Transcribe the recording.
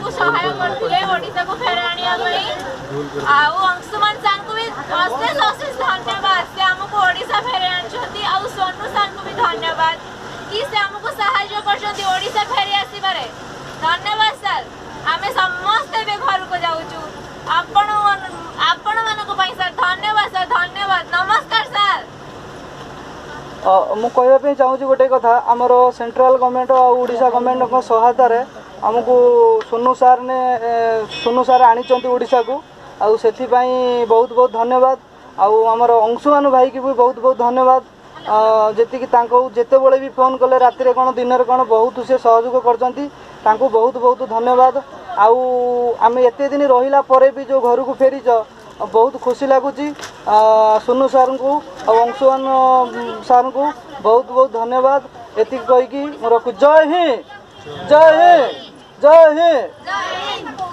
को सहाय करथिले ओडिसा को फेर आनिया पई अंशुमान सर को भी अशेष अशेष धन्यवाद से हमको ओडिसा फेर आनछथि आ सोनू सर को भी धन्यवाद कि से हमको सहाय करछथि ओडिसा फेर आसीबारे धन्यवाद सर आमे समस्त बे घर को जाउछु आपण मानको पई सर धन्यवाद नमस्कार सर मु कहबे चाहूँ गोटे कथा आमर सेंट्रल गवर्नमेंट और ओडिशा गवर्नमेंट सहायतार आमको सोनू सार आनी ओडिशा को आउ से बहुत बहुत धन्यवाद आउ आमर अंशुमान भाई की भी बहुत बहुत धन्यवाद जी जिते बड़े भी फोन कले राति कौन दिन कौन बहुत से सहयोग कर बहुत बहुत धन्यवाद आउ आम एत दिन रहा पर भी जो घर को फेरीच बहुत खुशी लगुच सोनू सार को और अंशुमान सार को बहुत बहुत धन्यवाद एति कहीकि रखु जय हिंद जय हिंद जय हिंद।